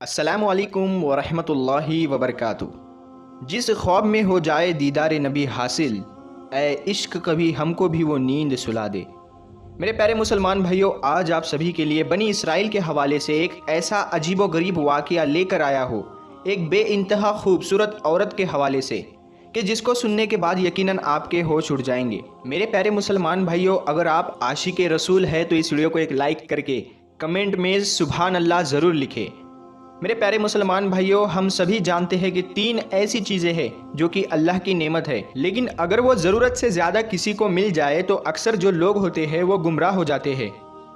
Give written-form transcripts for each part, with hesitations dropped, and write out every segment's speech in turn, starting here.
السلام علیکم ورحمۃ اللہ وبرکاتہ۔ جس خواب میں ہو جائے دیدار نبی حاصل، اے عشق کبھی ہم کو بھی وہ نیند سلا دے۔ میرے پیارے مسلمان بھائیوں، آج آپ سبھی کے لیے بنی اسرائیل کے حوالے سے ایک ایسا عجیب و غریب واقعہ لے کر آیا ہو، ایک بے انتہا خوبصورت عورت کے حوالے سے، کہ جس کو سننے کے بعد یقیناً آپ کے ہوش اڑ جائیں گے۔ میرے پیارے مسلمان بھائیوں، اگر آپ عاشق رسول ہے تو اس ویڈیو کو ایک لائک کر کے کمنٹ میں سبحان اللہ ضرور لکھیں۔ میرے پیارے مسلمان بھائیوں، ہم سبھی جانتے ہیں کہ 3 ایسی چیزیں ہیں جو کہ اللہ کی نعمت ہے، لیکن اگر وہ ضرورت سے زیادہ کسی کو مل جائے تو اکثر جو لوگ ہوتے ہیں وہ گمراہ ہو جاتے ہیں۔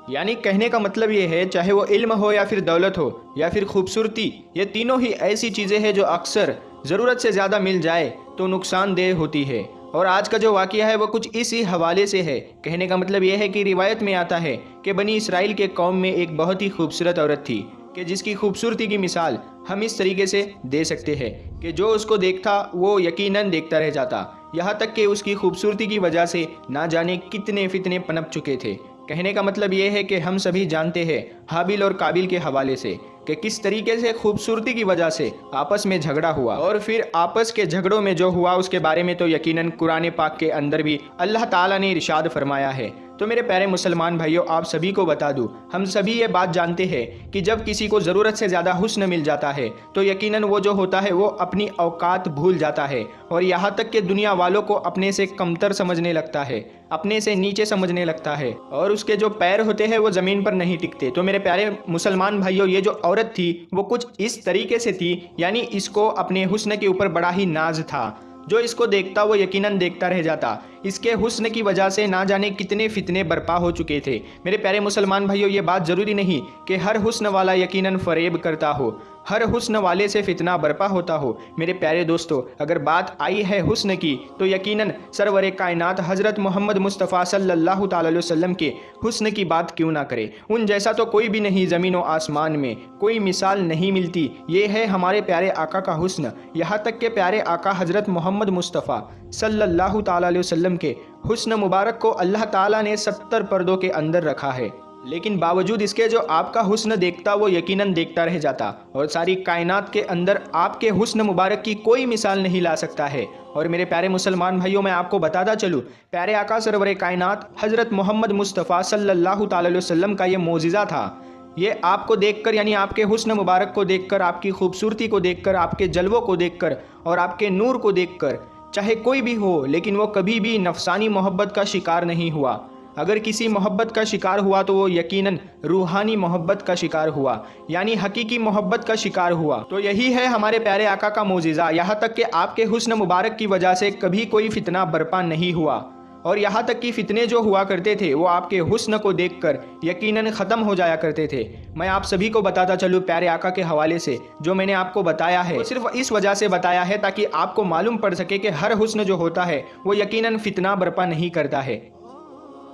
یعنی کہنے کا مطلب یہ ہے، چاہے وہ علم ہو یا پھر دولت ہو یا پھر خوبصورتی، یہ تینوں ہی ایسی چیزیں ہیں جو اکثر ضرورت سے زیادہ مل جائے تو نقصان دہ ہوتی ہے۔ اور آج کا جو واقعہ ہے وہ کچھ اسی حوالے سے ہے۔ کہنے کا مطلب یہ ہے کہ روایت میں آتا ہے کہ بنی اسرائیل کے قوم میں ایک بہت ہی خوبصورت عورت تھی، کہ جس کی خوبصورتی کی مثال ہم اس طریقے سے دے سکتے ہیں کہ جو اس کو دیکھتا وہ یقیناً دیکھتا رہ جاتا، یہاں تک کہ اس کی خوبصورتی کی وجہ سے نہ جانے کتنے فتنے پنپ چکے تھے۔ کہنے کا مطلب یہ ہے کہ ہم سبھی جانتے ہیں حابیل اور قابیل کے حوالے سے کہ کس طریقے سے خوبصورتی کی وجہ سے آپس میں جھگڑا ہوا، اور پھر آپس کے جھگڑوں میں جو ہوا اس کے بارے میں تو یقیناً قرآن پاک کے اندر بھی اللہ تعالیٰ نے ارشاد فرمایا ہے۔ تو میرے پیارے مسلمان بھائیوں، آپ سبھی کو بتا دوں، ہم سبھی یہ بات جانتے ہیں کہ جب کسی کو ضرورت سے زیادہ حسن مل جاتا ہے تو یقیناً وہ جو ہوتا ہے وہ اپنی اوقات بھول جاتا ہے، اور یہاں تک کہ دنیا والوں کو اپنے سے کمتر سمجھنے لگتا ہے، اپنے سے نیچے سمجھنے لگتا ہے، اور اس کے جو پیر ہوتے ہیں وہ زمین پر نہیں ٹکتے۔ تو میرے پیارے مسلمان بھائیوں، یہ جو عورت تھی وہ کچھ اس طریقے سے تھی، یعنی اس کو اپنے حسن کے اوپر بڑا ہی ناز تھا، جو اس کو دیکھتا وہ یقیناً دیکھتا رہ جاتا۔ اس کے حسن کی وجہ سے نہ جانے کتنے فتنے برپا ہو چکے تھے۔ میرے پیارے مسلمان بھائیوں، یہ بات ضروری نہیں کہ ہر حسن والا یقیناً فریب کرتا ہو، ہر حسن والے سے فتنہ برپا ہوتا ہو۔ میرے پیارے دوستو، اگر بات آئی ہے حسن کی تو یقیناً سرور کائنات حضرت محمد مصطفیٰ صلی اللہ تعالی علیہ وسلم کے حسن کی بات کیوں نہ کرے۔ ان جیسا تو کوئی بھی نہیں، زمین و آسمان میں کوئی مثال نہیں ملتی۔ یہ ہے ہمارے پیارے آقا کا حسن، یہاں تک کہ پیارے آقا حضرت محمد مصطفیٰ صلی اللہ تعالی علیہ وسلم کے حسن مبارک کو اللہ تعالیٰ نے 70 پردوں کے اندر رکھا ہے، لیکن باوجود اس کے جو آپ کا حسن دیکھتا وہ یقیناً دیکھتا رہ جاتا، اور ساری کائنات کے اندر آپ کے حسن مبارک کی کوئی مثال نہیں لا سکتا ہے۔ اور میرے پیارے مسلمان بھائیوں، میں آپ کو بتاتا چلوں، پیارے آقا سرور کائنات حضرت محمد مصطفیٰ صلی اللہ تعالی علیہ وسلم کا یہ معجزہ تھا۔ یہ آپ کو دیکھ کر، یعنی آپ کے حسن مبارک کو دیکھ کر، آپ کی خوبصورتی کو دیکھ کر، آپ کے جلووں کو دیکھ کر اور آپ کے نور کو دیکھ کر، چاہے کوئی بھی ہو لیکن وہ کبھی بھی نفسانی محبت کا شکار نہیں ہوا۔ اگر کسی محبت کا شکار ہوا تو وہ یقیناً روحانی محبت کا شکار ہوا، یعنی حقیقی محبت کا شکار ہوا۔ تو یہی ہے ہمارے پیارے آقا کا معجزہ، یہاں تک کہ آپ کے حسن مبارک کی وجہ سے کبھی کوئی فتنہ برپا نہیں ہوا، اور یہاں تک کہ فتنے جو ہوا کرتے تھے وہ آپ کے حسن کو دیکھ کر یقیناً ختم ہو جایا کرتے تھے۔ میں آپ سبھی کو بتاتا چلوں پیارے آقا کے حوالے سے، جو میں نے آپ کو بتایا ہے صرف اس وجہ سے بتایا ہے تاکہ آپ کو معلوم پڑ سکے کہ ہر حسن جو ہوتا ہے وہ یقیناً فتنہ برپا نہیں کرتا ہے۔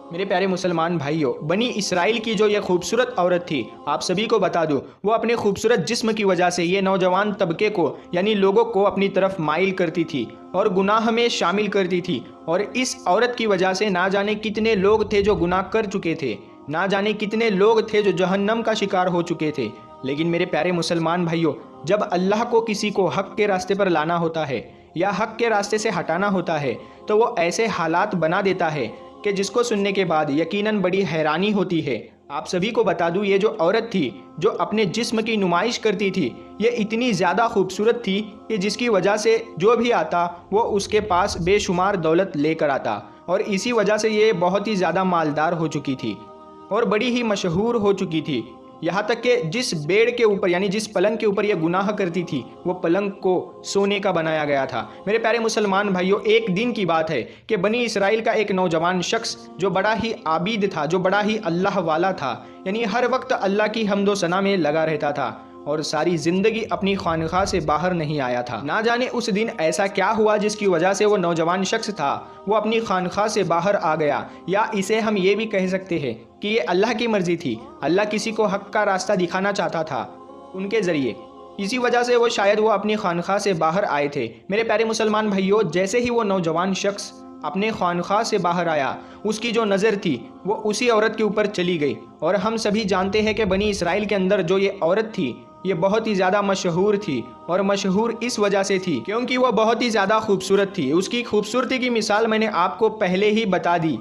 میرے پیارے مسلمان بھائیوں، بنی اسرائیل کی جو یہ خوبصورت عورت تھی، آپ سبھی کو بتا دوں، وہ اپنے خوبصورت جسم کی وجہ سے یہ نوجوان طبقے کو، یعنی لوگوں کو اپنی طرف مائل کرتی تھی اور گناہ میں شامل کرتی تھی، اور اس عورت کی وجہ سے نہ جانے کتنے لوگ تھے جو گناہ کر چکے تھے، نہ جانے کتنے لوگ تھے جو جہنم کا شکار ہو چکے تھے۔ لیکن میرے پیارے مسلمان بھائیوں، جب اللہ کو کسی کو حق کے راستے پر لانا ہوتا ہے یا حق کے راستے سے ہٹانا ہوتا ہے تو وہ ایسے حالات بنا دیتا ہے کہ جس کو سننے کے بعد یقیناً بڑی حیرانی ہوتی ہے۔ آپ سبھی کو بتا دوں، یہ جو عورت تھی جو اپنے جسم کی نمائش کرتی تھی، یہ اتنی زیادہ خوبصورت تھی کہ جس کی وجہ سے جو بھی آتا وہ اس کے پاس بے شمار دولت لے کر آتا، اور اسی وجہ سے یہ بہت ہی زیادہ مالدار ہو چکی تھی اور بڑی ہی مشہور ہو چکی تھی۔ یہاں تک کہ جس بیڑ کے اوپر، یعنی جس پلنگ کے اوپر یہ گناہ کرتی تھی، وہ پلنگ کو سونے کا بنایا گیا تھا۔ میرے پیارے مسلمان بھائیوں، ایک دن کی بات ہے کہ بنی اسرائیل کا ایک نوجوان شخص جو بڑا ہی عابد تھا، جو بڑا ہی اللہ والا تھا، یعنی ہر وقت اللہ کی حمد و ثنا میں لگا رہتا تھا، اور ساری زندگی اپنی خانقاہ سے باہر نہیں آیا تھا۔ نہ جانے اس دن ایسا کیا ہوا جس کی وجہ سے وہ نوجوان شخص تھا وہ اپنی خانقاہ سے باہر آ گیا، یا اسے ہم یہ بھی کہہ سکتے ہیں کہ یہ اللہ کی مرضی تھی، اللہ کسی کو حق کا راستہ دکھانا چاہتا تھا ان کے ذریعے، اسی وجہ سے وہ شاید اپنی خانقاہ سے باہر آئے تھے۔ میرے پیارے مسلمان بھائیوں، جیسے ہی وہ نوجوان شخص اپنے خانقاہ سے باہر آیا، اس کی جو نظر تھی وہ اسی عورت کے اوپر چلی گئی۔ اور ہم سبھی جانتے ہیں کہ بنی اسرائیل کے اندر جو یہ عورت تھی یہ بہت ہی زیادہ مشہور تھی، اور مشہور اس وجہ سے تھی کیونکہ وہ بہت ہی زیادہ خوبصورت تھی۔ اس کی خوبصورتی کی مثال میں نے آپ کو پہلے ہی بتا دی،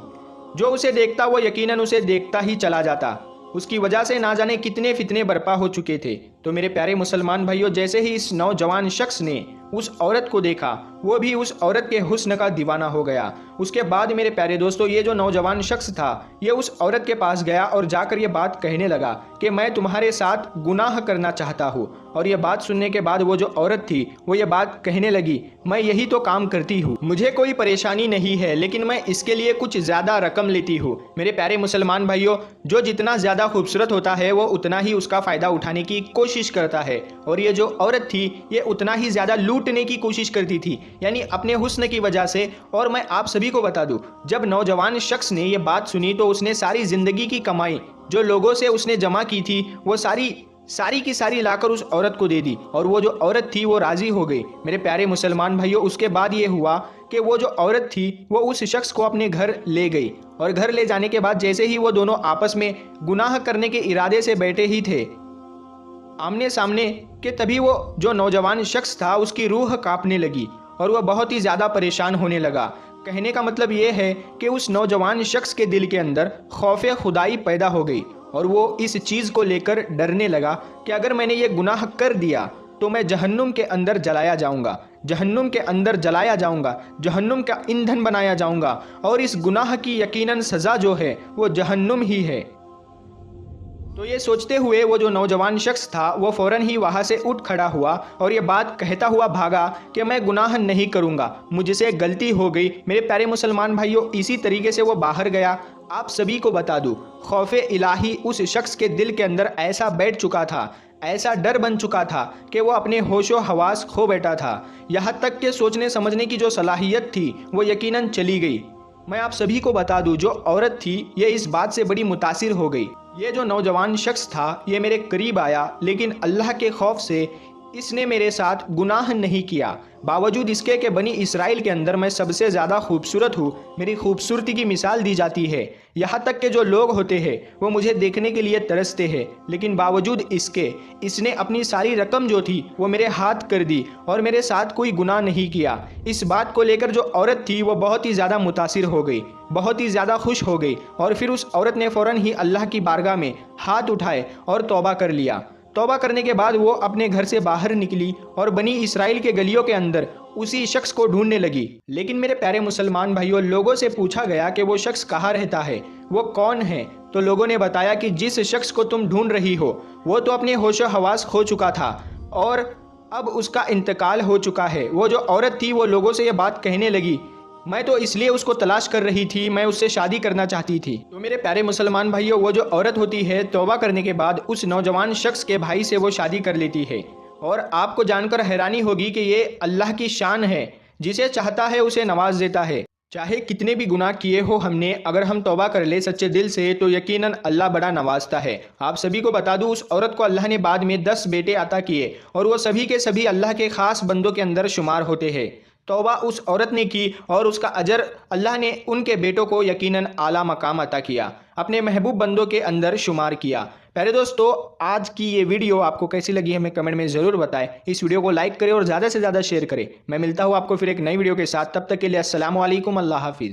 جو اسے دیکھتا وہ یقیناً اسے دیکھتا ہی چلا جاتا۔ اس کی وجہ سے نہ جانے کتنے فتنے برپا ہو چکے تھے۔ تو میرے پیارے مسلمان بھائیوں، جیسے ہی اس نوجوان شخص نے اس عورت کو دیکھا، وہ بھی اس عورت کے حسن کا دیوانہ ہو گیا۔ اس کے بعد میرے پیارے دوستو، یہ جو نوجوان شخص تھا یہ اس عورت کے پاس گیا اور جا کر یہ بات کہنے لگا کہ میں تمہارے ساتھ گناہ کرنا چاہتا ہوں۔ اور یہ بات سننے کے بعد وہ جو عورت تھی وہ یہ بات کہنے لگی، میں یہی تو کام کرتی ہوں، مجھے کوئی پریشانی نہیں ہے، لیکن میں اس کے لیے کچھ زیادہ رقم لیتی ہوں۔ میرے پیارے مسلمان بھائیوں، جو جتنا زیادہ خوبصورت ہوتا ہے وہ اتنا ہی اس کا فائدہ اٹھانے کی کوشش کرتا ہے، اور یہ جو عورت تھی یہ اتنا ہی زیادہ لوٹنے کی کوشش کرتی تھی، یعنی اپنے حسن کی وجہ سے۔ اور میں آپ سبھی کو بتا دوں، جب نوجوان شخص نے یہ بات سنی تو اس نے ساری زندگی کی کمائی جو لوگوں سے اس نے جمع کی تھی وہ ساری کی ساری لا کر اس عورت کو دے دی، اور وہ جو عورت تھی وہ راضی ہو گئی۔ میرے پیارے مسلمان بھائیوں، اس کے بعد یہ ہوا کہ وہ جو عورت تھی وہ اس شخص کو اپنے گھر لے گئی، اور گھر لے جانے کے بعد جیسے ہی وہ دونوں آپس میں گناہ کرنے کے ارادے سے بیٹھے ہی تھے آمنے سامنے، کہ تبھی وہ جو نوجوان شخص تھا اس کی روح کانپنے لگی اور وہ بہت ہی زیادہ پریشان ہونے لگا۔ کہنے کا مطلب یہ ہے کہ اس نوجوان شخص کے دل کے اندر خوف خدائی پیدا ہو گئی، اور وہ اس چیز کو لے کر ڈرنے لگا کہ اگر میں نے یہ گناہ کر دیا تو میں جہنم کے اندر جلایا جاؤں گا، جہنم کے اندر جلایا جاؤں گا، جہنم کا ایندھن بنایا جاؤں گا، اور اس گناہ کی یقیناً سزا جو ہے وہ جہنم ہی ہے۔ تو یہ سوچتے ہوئے وہ جو نوجوان شخص تھا وہ فوراً ہی وہاں سے اٹھ کھڑا ہوا اور یہ بات کہتا ہوا بھاگا کہ میں گناہ نہیں کروں گا، مجھ سے غلطی ہو گئی۔ میرے پیارے مسلمان بھائیوں، اسی طریقے سے وہ باہر گیا۔ آپ سبھی کو بتا دوں، خوف الہی اس شخص کے دل کے اندر ایسا بیٹھ چکا تھا، ایسا ڈر بن چکا تھا کہ وہ اپنے ہوش و حواس کھو بیٹھا تھا، یہاں تک کہ سوچنے سمجھنے کی جو صلاحیت تھی وہ یقیناً چلی گئی۔ میں آپ سبھی کو بتا دوں، جو عورت تھی یہ اس بات سے بڑی متاثر ہو گئی۔ یہ جو نوجوان شخص تھا یہ میرے قریب آیا، لیکن اللہ کے خوف سے اس نے میرے ساتھ گناہ نہیں کیا، باوجود اس کے کہ بنی اسرائیل کے اندر میں سب سے زیادہ خوبصورت ہوں، میری خوبصورتی کی مثال دی جاتی ہے، یہاں تک کہ جو لوگ ہوتے ہیں وہ مجھے دیکھنے کے لیے ترستے ہیں، لیکن باوجود اس کے اس نے اپنی ساری رقم جو تھی وہ میرے ہاتھ کر دی اور میرے ساتھ کوئی گناہ نہیں کیا۔ اس بات کو لے کر جو عورت تھی وہ بہت ہی زیادہ متاثر ہو گئی، بہت ہی زیادہ خوش ہو گئی، اور پھر اس عورت نے فوراً ہی اللہ کی بارگاہ میں ہاتھ اٹھائے اور توبہ کر لیا۔ توبہ کرنے کے بعد وہ اپنے گھر سے باہر نکلی اور بنی اسرائیل کے گلیوں کے اندر اسی شخص کو ڈھونڈنے لگی۔ لیکن میرے پیارے مسلمان بھائیوں، لوگوں سے پوچھا گیا کہ وہ شخص کہاں رہتا ہے، وہ کون ہے؟ تو لوگوں نے بتایا کہ جس شخص کو تم ڈھونڈ رہی ہو وہ تو اپنے ہوش و حواس کھو چکا تھا اور اب اس کا انتقال ہو چکا ہے۔ وہ جو عورت تھی وہ لوگوں سے یہ بات کہنے لگی، میں تو اس لیے اس کو تلاش کر رہی تھی، میں اس سے شادی کرنا چاہتی تھی۔ تو میرے پیارے مسلمان بھائیوں، وہ جو عورت ہوتی ہے توبہ کرنے کے بعد اس نوجوان شخص کے بھائی سے وہ شادی کر لیتی ہے، اور آپ کو جان کر حیرانی ہوگی کہ یہ اللہ کی شان ہے، جسے چاہتا ہے اسے نواز دیتا ہے۔ چاہے کتنے بھی گناہ کیے ہو ہم نے، اگر ہم توبہ کر لے سچے دل سے تو یقیناً اللہ بڑا نوازتا ہے۔ آپ سبھی کو بتا دوں، اس عورت کو اللہ نے بعد میں 10 بیٹے عطا کیے، اور وہ سبھی کے سبھی اللہ کے خاص بندوں کے اندر شمار ہوتے ہیں۔ توبہ اس عورت نے کی اور اس کا اجر اللہ نے ان کے بیٹوں کو یقیناً اعلیٰ مقام عطا کیا، اپنے محبوب بندوں کے اندر شمار کیا۔ پیارے دوستو، آج کی یہ ویڈیو آپ کو کیسی لگی ہمیں کمنٹ میں ضرور بتائیں۔ اس ویڈیو کو لائک کریں اور زیادہ سے زیادہ شیئر کریں۔ میں ملتا ہوں آپ کو پھر ایک نئی ویڈیو کے ساتھ، تب تک کے لیے السلام علیکم، اللہ حافظ۔